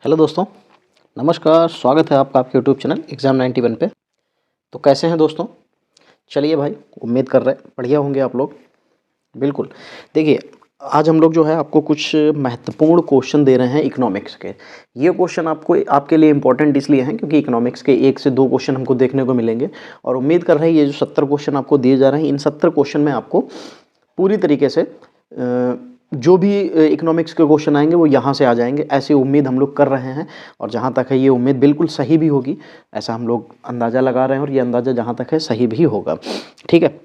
Hello दोस्तों, नमस्कार। स्वागत है आपका आपके यूट्यूब चैनल एग्ज़ाम 91 पे। तो कैसे हैं दोस्तों? चलिए भाई, उम्मीद कर रहे हैं बढ़िया होंगे आप लोग। बिल्कुल। देखिए, आज हम लोग जो है आपको कुछ महत्वपूर्ण क्वेश्चन दे रहे हैं इकोनॉमिक्स के। ये क्वेश्चन आपको आपके लिए इम्पोर्टेंट इसलिए हैं क्योंकि इकोनॉमिक्स के 1 से 2 क्वेश्चन हमको देखने को मिलेंगे और उम्मीद कर रहे हैं ये जो 70 क्वेश्चन आपको दिए जा रहे हैं, इन 70 क्वेश्चन में आपको पूरी तरीके से जो भी इकोनॉमिक्स के क्वेश्चन आएंगे वो यहाँ से आ जाएंगे, ऐसी उम्मीद हम लोग कर रहे हैं। और जहाँ तक है ये उम्मीद बिल्कुल सही भी होगी, ऐसा हम लोग अंदाज़ा लगा रहे हैं और ये अंदाज़ा जहाँ तक है सही भी होगा। ठीक है,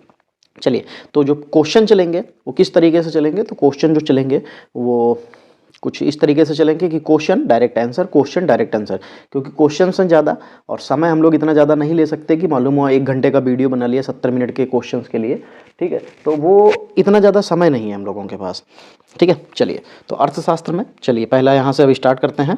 चलिए। तो जो क्वेश्चन चलेंगे वो किस तरीके से चलेंगे? तो क्वेश्चन जो चलेंगे वो कुछ इस तरीके से चलेंगे कि question direct answer, question direct answer. क्योंकि क्वेश्चन हैं ज़्यादा और समय हम लोग इतना ज़्यादा नहीं ले सकते कि मालूम हुआ 1 घंटे का वीडियो बना लिया 70 मिनट के क्वेश्चन के लिए। ठीक है, तो वो इतना ज़्यादा समय नहीं है हम लोगों के पास। ठीक है, चलिए। तो अर्थशास्त्र में चलिए पहला यहाँ से अब स्टार्ट करते हैं।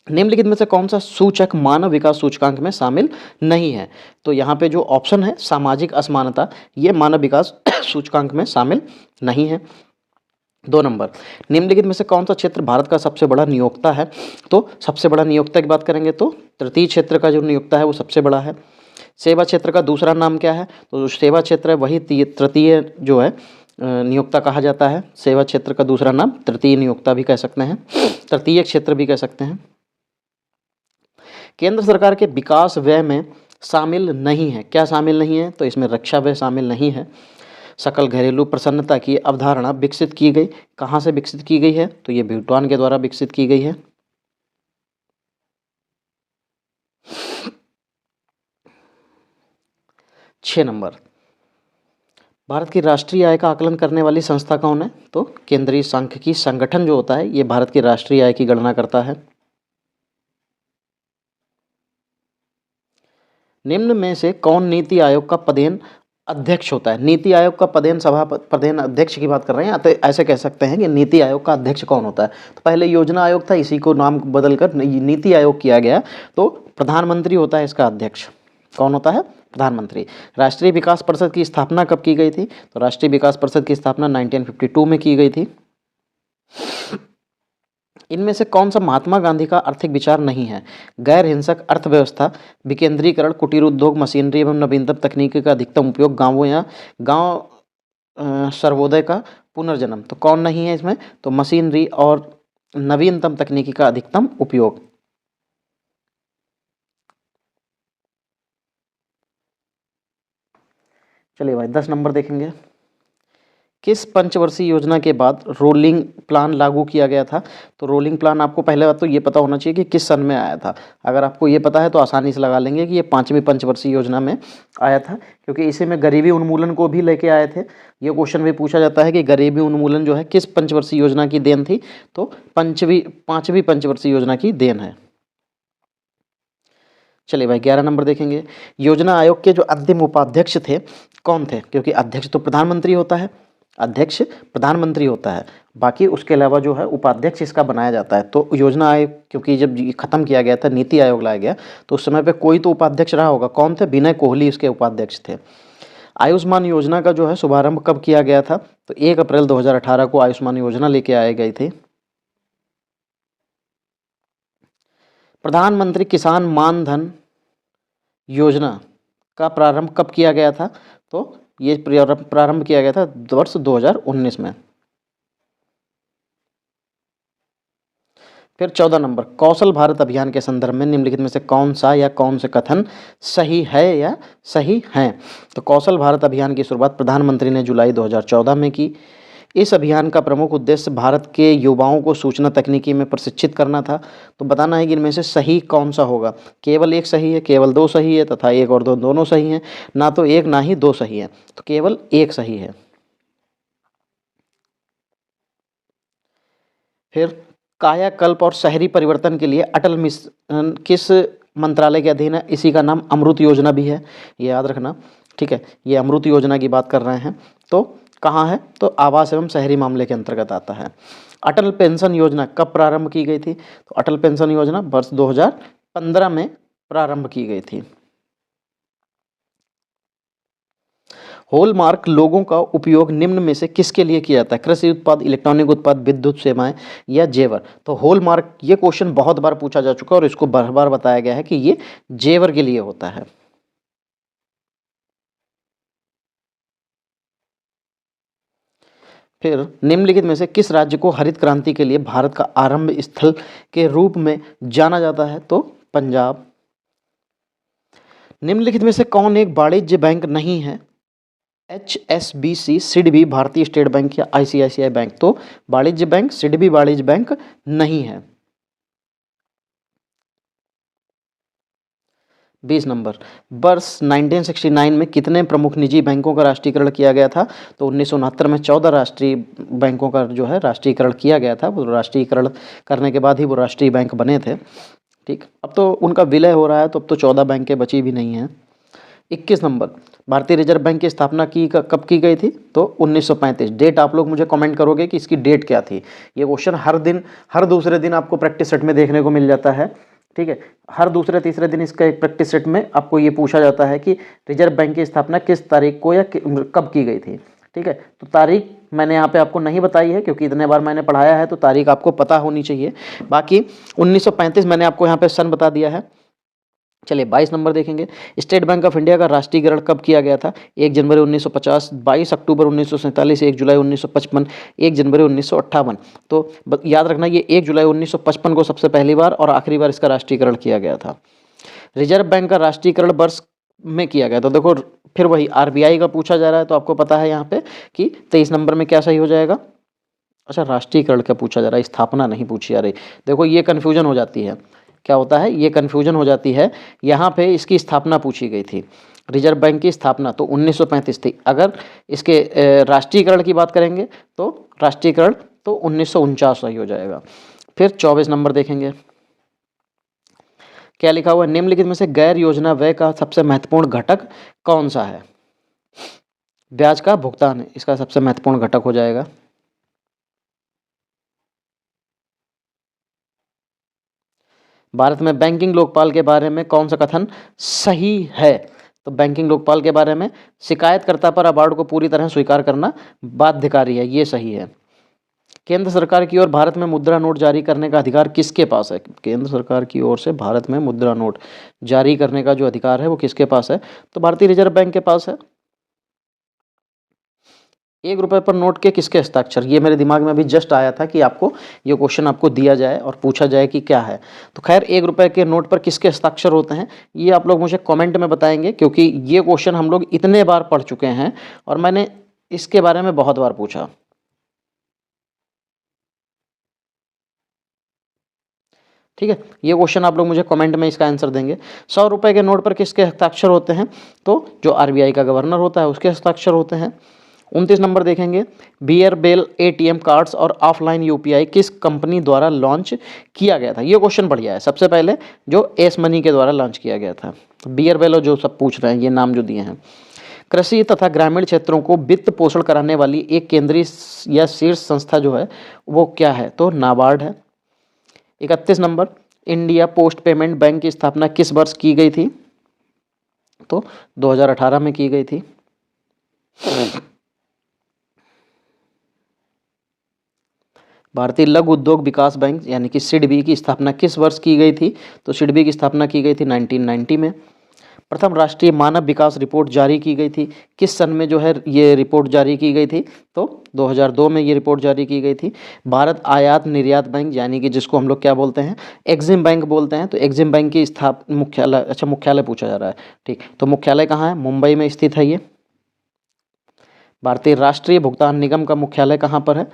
निम्नलिखित में से कौन सा सूचक मानव विकास सूचकांक में शामिल नहीं है? तो यहाँ पे जो ऑप्शन है सामाजिक असमानता, ये मानव विकास सूचकांक में शामिल नहीं है। 2 नंबर, निम्नलिखित में से कौन सा क्षेत्र भारत का सबसे बड़ा नियोक्ता है? तो सबसे बड़ा नियोक्ता की बात करेंगे तो तृतीय क्षेत्र का जो नियोक्ता है वो सबसे बड़ा है। सेवा क्षेत्र का दूसरा नाम क्या है? तो जो सेवा क्षेत्र है वही तृतीय जो है नियोक्ता कहा जाता है। सेवा क्षेत्र का दूसरा नाम तृतीय नियोक्ता भी कह सकते हैं, तृतीय क्षेत्र भी कह सकते हैं। केंद्र सरकार के विकास व्यय में शामिल नहीं है, क्या शामिल नहीं है? तो इसमें रक्षा व्यय शामिल नहीं है। सकल घरेलू प्रसन्नता की अवधारणा विकसित की गई, कहाँ से विकसित की गई है? तो ये भूटान के द्वारा विकसित की गई है। छः नंबर, भारत की राष्ट्रीय आय का आकलन करने वाली संस्था कौन है? तो केंद्रीय सांख्यिकी संगठन जो होता है ये भारत की राष्ट्रीय आय की गणना करता है। निम्न में से कौन नीति आयोग का पदेन अध्यक्ष होता है? नीति आयोग का पदेन पदेन अध्यक्ष की बात कर रहे हैं, तो ऐसे कह सकते हैं कि नीति आयोग का अध्यक्ष कौन होता है? तो पहले योजना आयोग था, इसी को नाम बदलकर नीति आयोग किया गया। तो प्रधानमंत्री होता है इसका अध्यक्ष। कौन होता है? प्रधानमंत्री। राष्ट्रीय विकास परिषद की स्थापना कब की गई थी? तो राष्ट्रीय विकास परिषद की स्थापना 1952 में की गई थी। इनमें से कौन सा महात्मा गांधी का आर्थिक विचार नहीं है? गैर हिंसक अर्थव्यवस्था, विकेंद्रीकरण, कुटीर उद्योग, मशीनरी एवं नवीनतम तकनीकी का अधिकतम उपयोग, गांवों या गांव सर्वोदय का पुनर्जन्म। तो कौन नहीं है इसमें? तो मशीनरी और नवीनतम तकनीकी का अधिकतम उपयोग। चलिए भाई 10 नंबर देखेंगे। किस पंचवर्षीय योजना के बाद रोलिंग प्लान लागू किया गया था? तो रोलिंग प्लान आपको पहले बात तो ये पता होना चाहिए कि किस सन में आया था। अगर आपको ये पता है तो आसानी से लगा लेंगे कि ये 5वीं पंचवर्षीय योजना में आया था, क्योंकि इसी में गरीबी उन्मूलन को भी लेके आए थे। ये क्वेश्चन भी पूछा जाता है कि गरीबी उन्मूलन जो है किस पंचवर्षीय योजना की देन थी? तो 5वीं पंचवर्षीय योजना की देन है। चलिए भाई 11 नंबर देखेंगे। योजना आयोग के जो अंतिम उपाध्यक्ष थे कौन थे? क्योंकि अध्यक्ष तो प्रधानमंत्री होता है, अध्यक्ष प्रधानमंत्री होता है, बाकी उसके अलावा जो है उपाध्यक्ष इसका बनाया जाता है। तो योजना आयोग क्योंकि जब ख़त्म किया गया था, नीति आयोग लाया गया, तो उस समय पे कोई तो उपाध्यक्ष रहा होगा। कौन थे? विनय कोहली इसके उपाध्यक्ष थे। आयुष्मान योजना का जो है शुभारंभ कब किया गया था? तो 1 अप्रैल 2018 को आयुष्मान योजना लेके आए गई थी। प्रधानमंत्री किसान मान धन योजना का प्रारंभ कब किया गया था? तो ये प्रारंभ किया गया था वर्ष 2019 में। फिर 14 नंबर, कौशल भारत अभियान के संदर्भ में निम्नलिखित में से कौन सा या कौन से कथन सही है या सही हैं? तो कौशल भारत अभियान की शुरुआत प्रधानमंत्री ने जुलाई 2014 में की। इस अभियान का प्रमुख उद्देश्य भारत के युवाओं को सूचना तकनीकी में प्रशिक्षित करना था। तो बताना है कि इनमें से सही कौन सा होगा। केवल एक सही है, केवल 2 सही है तथा 1 और 2 दोनों सही हैं। ना तो 1 ना ही 2 सही है, तो केवल 1 सही है। फिर कायाकल्प और शहरी परिवर्तन के लिए अटल मिशन किस मंत्रालय के अधीन है? इसी का नाम अमृत योजना भी है, ये याद रखना। ठीक है, ये अमृत योजना की बात कर रहे हैं। तो कहाँ है? तो आवास एवं शहरी मामले के अंतर्गत आता है। अटल पेंशन योजना कब प्रारंभ की गई थी? तो अटल पेंशन योजना वर्ष 2015 में प्रारंभ की गई थी। हॉलमार्क लोगों का उपयोग निम्न में से किसके लिए किया जाता है? कृषि उत्पाद, इलेक्ट्रॉनिक उत्पाद, विद्युत सेवाएं या जेवर। तो हॉलमार्क ये क्वेश्चन बहुत बार पूछा जा चुका है और इसको बार बार बताया गया है कि ये जेवर के लिए होता है। फिर निम्नलिखित में से किस राज्य को हरित क्रांति के लिए भारत का आरंभ स्थल के रूप में जाना जाता है? तो पंजाब। निम्नलिखित में से कौन एक वाणिज्य बैंक नहीं है? HSBC, सिडबी, भारतीय स्टेट बैंक या ICICI बैंक। तो वाणिज्य बैंक, सिडबी वाणिज्य बैंक नहीं है। 20 नंबर, वर्ष 1969 में कितने प्रमुख निजी बैंकों का राष्ट्रीयकरण किया गया था? तो 1969 में 14 राष्ट्रीय बैंकों का जो है राष्ट्रीयकरण किया गया था। वो राष्ट्रीयकरण करने के बाद ही वो राष्ट्रीय बैंक बने थे। ठीक, अब तो उनका विलय हो रहा है, तो अब तो 14 बैंकें बची भी नहीं हैं। 21 नंबर, भारतीय रिजर्व बैंक की स्थापना कब की गई थी? तो 1935। डेट आप लोग मुझे कमेंट करोगे कि इसकी डेट क्या थी। ये क्वेश्चन हर दिन, हर दूसरे दिन आपको प्रैक्टिस सेट में देखने को मिल जाता है। ठीक है, हर दूसरे तीसरे दिन इसका एक प्रैक्टिस सेट में आपको ये पूछा जाता है कि रिजर्व बैंक की स्थापना किस तारीख को या कब की गई थी। ठीक है, तो तारीख मैंने यहाँ पे आपको नहीं बताई है क्योंकि इतने बार मैंने पढ़ाया है, तो तारीख आपको पता होनी चाहिए। बाकी 1935 मैंने आपको यहाँ पे सन बता दिया है। चलिए 22 नंबर देखेंगे, स्टेट बैंक ऑफ इंडिया का राष्ट्रीयकरण कब किया गया था? 1 जनवरी 1950, 22 अक्टूबर 1947, 1 जुलाई 1955, 1 जनवरी 1958। तो याद रखना, ये 1 जुलाई 1955 को सबसे पहली बार और आखिरी बार इसका राष्ट्रीयकरण किया गया था। रिजर्व बैंक का राष्ट्रीयकरण वर्ष में किया गया, तो देखो फिर वही RBI का पूछा जा रहा है, तो आपको पता है यहाँ पे कि 23 नंबर में क्या सही हो जाएगा? अच्छा, राष्ट्रीयकरण क्या पूछा जा रहा है, स्थापना नहीं पूछी जा रही। देखो ये कन्फ्यूजन हो जाती है, क्या होता है, ये कन्फ्यूजन हो जाती है। यहाँ पे इसकी स्थापना पूछी गई थी, रिजर्व बैंक की स्थापना तो 1935 थी। अगर इसके राष्ट्रीयकरण की बात करेंगे तो राष्ट्रीयकरण तो 1949 सही हो जाएगा। फिर 24 नंबर देखेंगे, क्या लिखा हुआ है? निम्नलिखित में से गैर योजना व्यय का सबसे महत्वपूर्ण घटक कौन सा है? ब्याज का भुगतान इसका सबसे महत्वपूर्ण घटक हो जाएगा। भारत में बैंकिंग लोकपाल के बारे में कौन सा कथन सही है? तो बैंकिंग लोकपाल के बारे में, शिकायतकर्ता पर अवार्ड को पूरी तरह स्वीकार करना बाध्यकारी है, ये सही है। केंद्र सरकार की ओर भारत में मुद्रा नोट जारी करने का अधिकार किसके पास है? केंद्र सरकार की ओर से भारत में मुद्रा नोट जारी करने का जो अधिकार है वो किसके पास है? तो भारतीय रिजर्व बैंक के पास है। 1 रुपये पर नोट के किसके हस्ताक्षर? ये मेरे दिमाग में अभी जस्ट आया था कि आपको ये क्वेश्चन आपको दिया जाए और पूछा जाए कि क्या है। तो खैर 1 रुपये के नोट पर किसके हस्ताक्षर होते हैं, ये आप लोग मुझे कमेंट में बताएंगे, क्योंकि ये क्वेश्चन हम लोग इतने बार पढ़ चुके हैं और मैंने इसके बारे में बहुत बार पूछा। ठीक है, ये क्वेश्चन आप लोग मुझे कमेंट में इसका आंसर देंगे। 100 रुपये के नोट पर किसके हस्ताक्षर होते हैं? तो जो RBI का गवर्नर होता है उसके हस्ताक्षर होते हैं। 29 नंबर देखेंगे, बीयरबेल ATM कार्ड्स और ऑफलाइन UPI किस कंपनी द्वारा लॉन्च किया गया था? ये क्वेश्चन बढ़िया है। सबसे पहले जो एस मनी के द्वारा लॉन्च किया गया था। बीयरबेल जो सब पूछ रहे हैं, ये नाम जो दिए हैं। कृषि तथा ग्रामीण क्षेत्रों को वित्त पोषण कराने वाली एक केंद्रीय या शीर्ष संस्था जो है वो क्या है? तो नाबार्ड है। 31 number, India post payment bank की स्थापना किस वर्ष की गई थी? तो 2018 में की गई थी। भारतीय लघु उद्योग विकास बैंक यानी कि सिडबी की स्थापना किस वर्ष की गई थी? तो सिडबी की स्थापना की गई थी 1990 में। प्रथम राष्ट्रीय मानव विकास रिपोर्ट जारी की गई थी किस सन में जो है ये रिपोर्ट जारी की गई थी? तो 2002 में ये रिपोर्ट जारी की गई थी। भारत आयात निर्यात बैंक यानी कि जिसको हम लोग क्या बोलते हैं, एग्जिम बैंक बोलते हैं, तो एग्जिम बैंक की मुख्यालय, अच्छा मुख्यालय पूछा जा रहा है। ठीक, तो मुख्यालय कहाँ है? मुंबई में स्थित है ये। भारतीय राष्ट्रीय भुगतान निगम का मुख्यालय कहाँ पर है?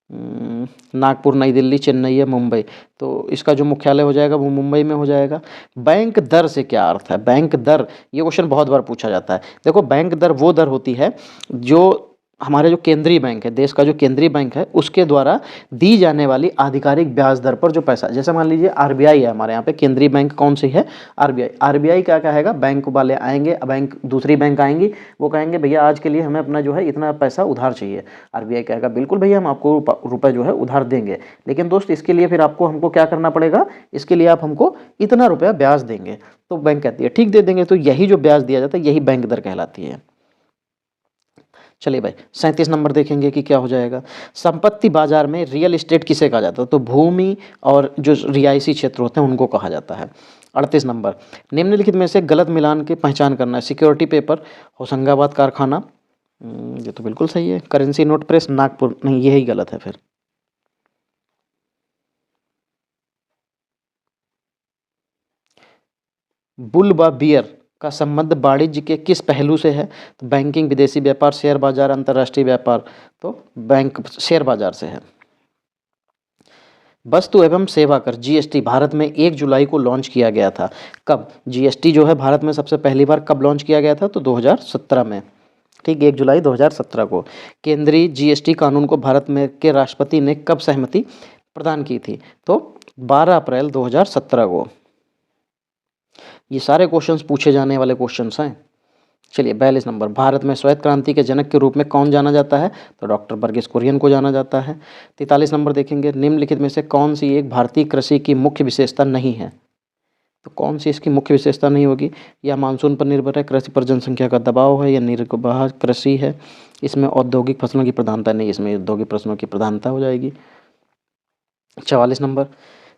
नागपुर, नई दिल्ली, चेन्नई या मुंबई। तो इसका जो मुख्यालय हो जाएगा वो मुंबई में हो जाएगा। बैंक दर से क्या अर्थ है? बैंक दर, ये क्वेश्चन बहुत बार पूछा जाता है। देखो बैंक दर वो दर होती है जो हमारे जो केंद्रीय बैंक है, देश का जो केंद्रीय बैंक है, उसके द्वारा दी जाने वाली आधिकारिक ब्याज दर पर जो पैसा, जैसे मान लीजिए RBI है हमारे यहाँ पे, केंद्रीय बैंक कौन सी है? RBI क्या कहेगा? बैंक वाले आएंगे, बैंक दूसरी बैंक आएंगी, वो कहेंगे भैया आज के लिए हमें अपना जो है इतना पैसा उधार चाहिए। RBI कहेगा बिल्कुल भैया हम आपको रुपये जो है उधार देंगे, लेकिन दोस्त इसके लिए फिर आपको हमको क्या करना पड़ेगा? इसके लिए आप हमको इतना रुपया ब्याज देंगे। तो बैंक कहती है ठीक दे देंगे। तो यही जो ब्याज दिया जाता है यही बैंक दर कहलाती है। चलिए भाई 37 नंबर देखेंगे कि क्या हो जाएगा। संपत्ति बाजार में रियल इस्टेट किसे कहा जाता है? तो भूमि और जो रिहायशी क्षेत्र होते हैं उनको कहा जाता है। 38 नंबर, निम्नलिखित में से गलत मिलान की पहचान करना है। सिक्योरिटी पेपर, होशंगाबाद कारखाना, ये तो बिल्कुल सही है। करेंसी नोट प्रेस, नागपुर, नहीं यही गलत है फिर। बुल व बियर का संबंध वाणिज्य के किस पहलू से है? तो बैंकिंग, विदेशी व्यापार, शेयर बाजार, अंतर्राष्ट्रीय व्यापार। तो बैंक शेयर बाजार से है। वस्तु एवं सेवा कर जीएसटी भारत में 1 जुलाई को लॉन्च किया गया था। कब? जीएसटी जो है भारत में सबसे पहली बार कब लॉन्च किया गया था? तो 2017 में। ठीक, 1 जुलाई 2017 को। केंद्रीय जीएसटी कानून को भारत में के राष्ट्रपति ने कब सहमति प्रदान की थी? तो 12 अप्रैल 2017 को। ये सारे क्वेश्चंस पूछे जाने वाले क्वेश्चंस हैं। चलिए 42 नंबर, भारत में श्वेत क्रांति के जनक के रूप में कौन जाना जाता है? तो डॉक्टर वर्गीस कुरियन को जाना जाता है। 43 नंबर देखेंगे, निम्नलिखित में से कौन सी एक भारतीय कृषि की मुख्य विशेषता नहीं है? तो कौन सी इसकी मुख्य विशेषता नहीं होगी? या मानसून पर निर्भर है, कृषि पर जनसंख्या का दबाव है, या निर्वाह कृषि है, इसमें औद्योगिक फसलों की प्रधानता नहीं, इसमें औद्योगिक फसलों की प्रधानता हो जाएगी। 44 नंबर,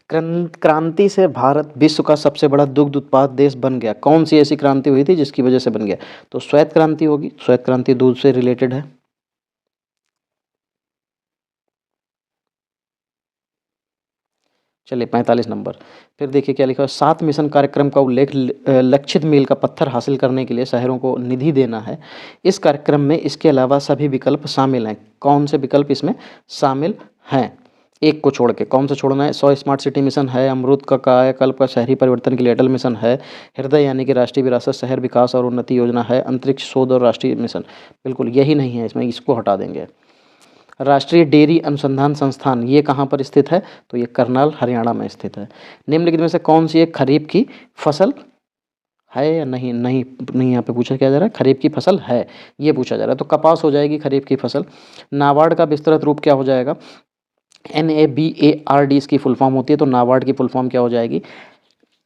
क्रांति से भारत विश्व का सबसे बड़ा दुग्ध उत्पाद देश बन गया। कौन सी ऐसी क्रांति हुई थी जिसकी वजह से बन गया? तो श्वेत क्रांति होगी। श्वेत क्रांति दूध से रिलेटेड है। चलिए 45 नंबर, फिर देखिए क्या लिखा है। 7 मिशन कार्यक्रम का उल्लेख लक्षित मील का पत्थर हासिल करने के लिए शहरों को निधि देना है। इस कार्यक्रम में इसके अलावा सभी विकल्प शामिल हैं। कौन से विकल्प इसमें शामिल हैं? एक को छोड़ के कौन सा छोड़ना है? 100 स्मार्ट सिटी मिशन है, अमृत का कायाकल्प का शहरी परिवर्तन के लिए अटल मिशन है, हृदय यानी कि राष्ट्रीय विरासत शहर विकास और उन्नति योजना है, अंतरिक्ष शोध और राष्ट्रीय मिशन। बिल्कुल यही नहीं है इसमें, इसको हटा देंगे। राष्ट्रीय डेयरी अनुसंधान संस्थान ये कहाँ पर स्थित है? तो ये करनाल हरियाणा में स्थित है। निम्नलिखित में से कौन सी एक खरीफ की फसल है या नहीं? नहीं नहीं, यहाँ पे पूछा क्या जा रहा है? खरीफ की फसल है, ये पूछा जा रहा है। तो कपास हो जाएगी खरीफ की फसल। नाबार्ड का विस्तृत रूप क्या हो जाएगा? NABARD इसकी फुल फॉर्म होती है। तो नाबार्ड की फुल फॉर्म क्या हो जाएगी?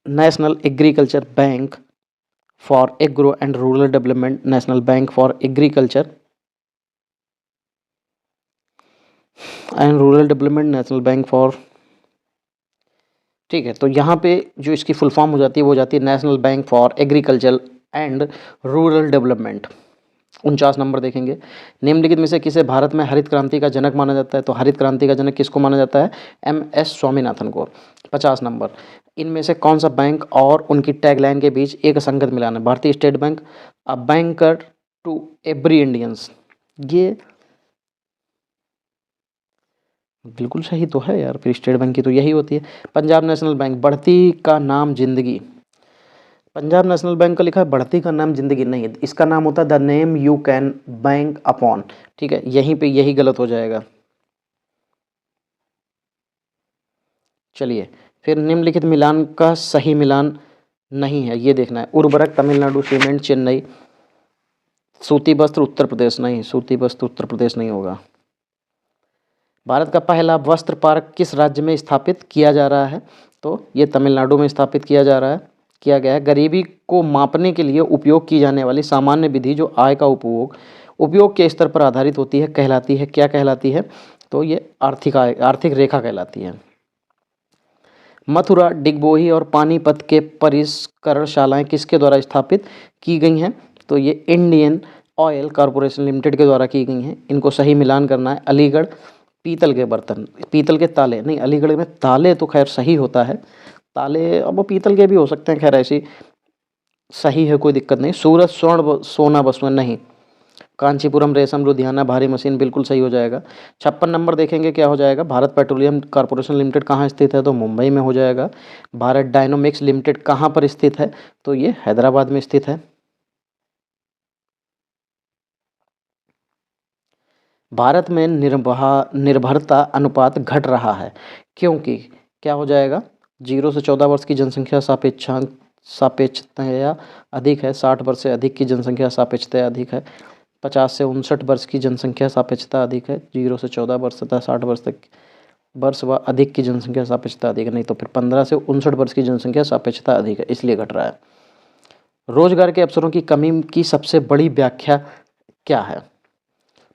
National agriculture bank for agro and rural development, national bank for agriculture and rural development, national bank for. ठीक है, तो यहाँ पे जो इसकी फुल फॉर्म हो जाती है वो हो जाती है national bank for agriculture and rural development. 49 number देखेंगे, निम्नलिखित में से किसे भारत में हरित क्रांति का जनक माना जाता है? तो हरित क्रांति का जनक किसको माना जाता है? MS स्वामीनाथन को। 50 नंबर, इनमें से कौन सा बैंक और उनकी टैगलाइन के बीच एक संगत मिलान है? भारतीय state bank, a banker to every Indians. ये बिल्कुल सही तो है यार, फिर स्टेट बैंक की तो यही होती है। पंजाब नेशनल बैंक, बढ़ती का नाम जिंदगी। पंजाब नेशनल बैंक का लिखा है बढ़ती का नाम जिंदगी, नहीं है, इसका नाम होता है the name you can bank upon. ठीक है, यहीं पे यही गलत हो जाएगा। चलिए, फिर निम्नलिखित मिलान का सही मिलान नहीं है, ये देखना है। उर्वरक तमिलनाडु, सीमेंट चेन्नई, सूती वस्त्र उत्तर प्रदेश, नहीं सूती वस्त्र उत्तर प्रदेश नहीं होगा। भारत का पहला वस्त्र पार्क किस राज्य में स्थापित किया जा रहा है? तो ये तमिलनाडु में स्थापित किया जा रहा है, किया गया है। गरीबी को मापने के लिए उपयोग की जाने वाली सामान्य विधि जो आय का उपयोग के स्तर पर आधारित होती है कहलाती है, क्या कहलाती है? तो ये आर्थिक आय, आर्थिक रेखा कहलाती है। मथुरा, डिगबोही और पानीपत के परिष्करणशालाएं किसके द्वारा स्थापित की गई हैं? तो ये इंडियन ऑयल कॉरपोरेशन लिमिटेड के द्वारा की गई हैं। इनको सही मिलान करना है। अलीगढ़, पीतल के बर्तन, पीतल के ताले, नहीं अलीगढ़ में ताले तो खैर सही होता है, ताले अब वो पीतल के भी हो सकते हैं, खैर ऐसी सही है, कोई दिक्कत नहीं। सूरत स्वर्ण सोना वस्तुएं, नहीं। कांचीपुरम रेशम, लुधियाना भारी मशीन, बिल्कुल सही हो जाएगा। 56 नंबर देखेंगे क्या हो जाएगा। भारत पेट्रोलियम कॉर्पोरेशन लिमिटेड कहाँ स्थित है? तो मुंबई में हो जाएगा। भारत डायनोमिक्स लिमिटेड कहाँ पर स्थित है? तो ये हैदराबाद में स्थित है। भारत में निर्भरता अनुपात घट रहा है क्योंकि क्या हो जाएगा? 0 से 14 वर्ष की जनसंख्या सापेक्षतया अधिक है, 60 वर्ष से अधिक की जनसंख्या सापेक्षतया अधिक है, 50 से 59 वर्ष की जनसंख्या सापेक्षता अधिक है, 0 से 14 वर्ष तथा 60 वर्ष तक वर्ष व अधिक की जनसंख्या सापेक्षता अधिक है, नहीं तो फिर 15 से 59 वर्ष की जनसंख्या सापेक्षता अधिक है, इसलिए घट रहा है। रोजगार के अवसरों की कमी की सबसे बड़ी व्याख्या क्या है?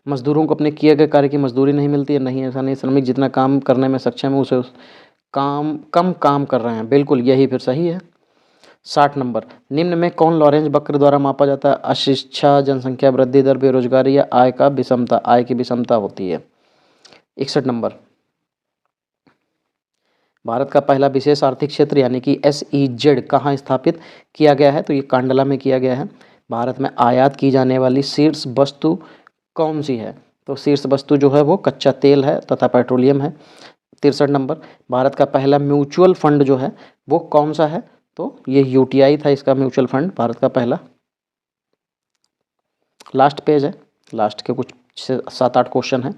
मज़दूरों को अपने किए गए कार्य की मजदूरी नहीं मिलती है, नहीं ऐसा नहीं। श्रमिक जितना काम करने में सक्षम है उसे कम काम कर रहे हैं, बिल्कुल यही फिर सही है। 60 नंबर, निम्न में कौन लॉरेंज वक्र द्वारा मापा जाता है? अशिक्षा, जनसंख्या वृद्धि दर, बेरोजगारी या आय का विषमता? आय की विषमता होती है। 61 नंबर, भारत का पहला विशेष आर्थिक क्षेत्र यानी कि SEZ कहाँ स्थापित किया गया है? तो ये कांडला में किया गया है। भारत में आयात की जाने वाली शीर्ष वस्तु कौन सी है? तो शीर्ष वस्तु जो है वो कच्चा तेल है तथा पेट्रोलियम है। 63 नंबर, भारत का पहला म्यूचुअल फंड जो है वो कौन सा है? तो ये UTI था इसका म्यूचुअल फंड, भारत का पहला। लास्ट पेज है, लास्ट के कुछ 7-8 क्वेश्चन हैं।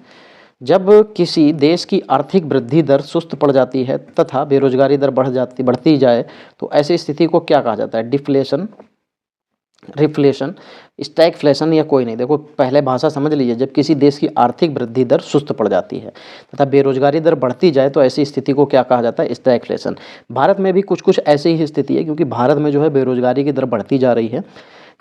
जब किसी देश की आर्थिक वृद्धि दर सुस्त पड़ जाती है तथा बेरोजगारी दर बढ़ती जाए तो ऐसी स्थिति को क्या कहा जाता है? डिफ्लेशन, रिफ्लेशन, स्टैगफ्लेशन या कोई नहीं। देखो पहले भाषा समझ लीजिए, जब किसी देश की आर्थिक वृद्धि दर सुस्त पड़ जाती है तथा बेरोजगारी दर बढ़ती जाए तो ऐसी स्थिति को क्या कहा जाता है? स्टैगफ्लेशन। भारत में भी कुछ कुछ ऐसी ही स्थिति है, क्योंकि भारत में जो है बेरोजगारी की दर बढ़ती जा रही है।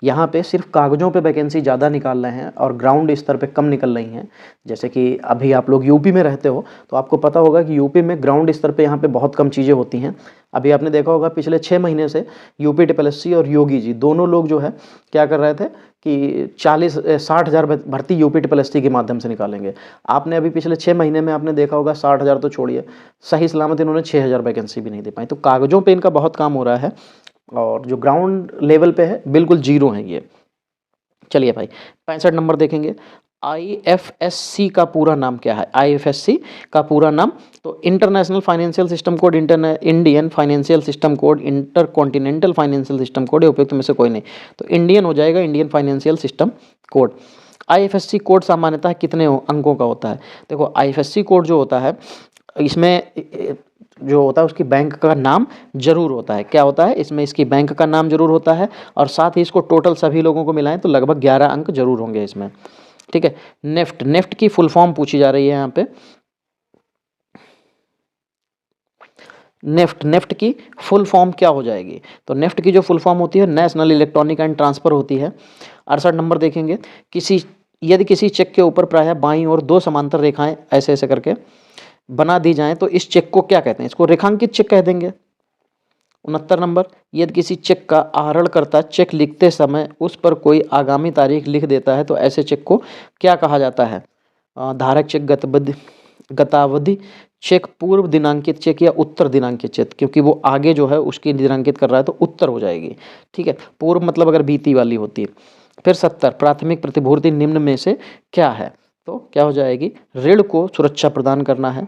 यहाँ पे सिर्फ कागज़ों पे वैकेंसी ज़्यादा निकाल रहे हैं और ग्राउंड स्तर पे कम निकल रही हैं। जैसे कि अभी आप लोग यूपी में रहते हो तो आपको पता होगा कि यूपी में ग्राउंड स्तर पे यहाँ पे बहुत कम चीज़ें होती हैं। अभी आपने देखा होगा पिछले 6 महीने से UPSSC और योगी जी दोनों लोग जो है क्या कर रहे थे कि 60,000 भर्ती UPSSC के माध्यम से निकालेंगे। आपने अभी पिछले 6 महीने में आपने देखा होगा 60,000 तो छोड़िए, सही सलामत इन्होंने 6,000 वैकेंसी भी नहीं दे पाई। तो कागज़ों पर इनका बहुत काम हो रहा है और जो ग्राउंड लेवल पे है बिल्कुल जीरो है ये। चलिए भाई 65 नंबर देखेंगे। IFSC का पूरा नाम क्या है? IFSC का पूरा नाम तो international financial system code, Indian financial system code, intercontinental financial system code, उपयुक्त में से कोई नहीं। तो इंडियन हो जाएगा, Indian financial system code. IFSC code सामान्यतः कितने अंकों का होता है? देखो IFSC कोड जो होता है इसमें जो होता है उसकी बैंक का नाम जरूर होता है। क्या होता है इसमें? इसकी बैंक का नाम जरूर होता है और साथ ही इसको टोटल सभी लोगों को मिलाएं तो लगभग 11 अंक जरूर होंगे इसमें। ठीक है। नेफ्ट, नेफ्ट की फुल फॉर्म पूछी जा रही है यहाँ पे। नेफ्ट, नेफ्ट की फुल फॉर्म क्या हो जाएगी? तो नेफ्ट की जो फुल फॉर्म होती है नेशनल इलेक्ट्रॉनिक एंड ट्रांसफर होती है। 68 नंबर देखेंगे। यदि किसी चेक के ऊपर प्रायः बाईं ओर 2 समांतर रेखाएं ऐसे ऐसे करके बना दी जाएं तो इस चेक को क्या कहते हैं? इसको रेखांकित चेक कह देंगे। 69 नंबर, यदि किसी चेक का आहरणकर्ता चेक लिखते समय उस पर कोई आगामी तारीख लिख देता है तो ऐसे चेक को क्या कहा जाता है? धारक चेक, गतावधि चेक, पूर्व दिनांकित चेक या उत्तर दिनांकित चेक। क्योंकि वो आगे जो है उसकी दिनांकित कर रहा है तो उत्तर हो जाएगी। ठीक है। पूर्व मतलब अगर बीती वाली होती है। फिर 70, प्राथमिक प्रतिभूति निम्न में से क्या है? तो क्या हो जाएगी? ऋण को सुरक्षा प्रदान करना है।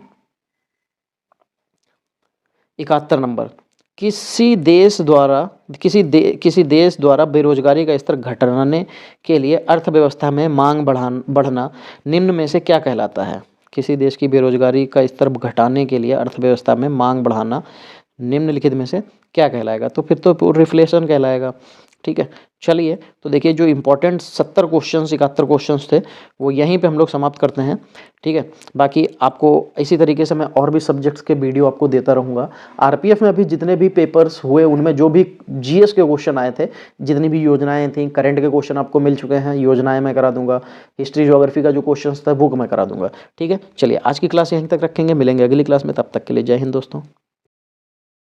71 नंबर, किसी देश द्वारा बेरोजगारी का स्तर घटाने के लिए अर्थव्यवस्था में मांग बढ़ना निम्न में से क्या कहलाता है? किसी देश की बेरोजगारी का स्तर घटाने के लिए अर्थव्यवस्था में मांग बढ़ाना निम्नलिखित में से क्या कहलाएगा? तो फिर तो रिफ्लेशन कहलाएगा। ठीक है। चलिए तो देखिए जो इंपॉर्टेंट 70 क्वेश्चन 71 क्वेश्चंस थे वो यहीं पे हम लोग समाप्त करते हैं। ठीक है। बाकी आपको इसी तरीके से मैं और भी सब्जेक्ट्स के वीडियो आपको देता रहूँगा। RPF में अभी जितने भी पेपर्स हुए उनमें जो भी GS के क्वेश्चन आए थे, जितनी भी योजनाएं थी, करंट के क्वेश्चन आपको मिल चुके हैं, योजनाएं मैं करा दूंगा। हिस्ट्री ज्योग्राफी का जो क्वेश्चन था वो मैं करा दूंगा। ठीक है। चलिए आज की क्लास यहीं तक रखेंगे, मिलेंगे अगली क्लास में, तब तक के लिए जय हिंद दोस्तों।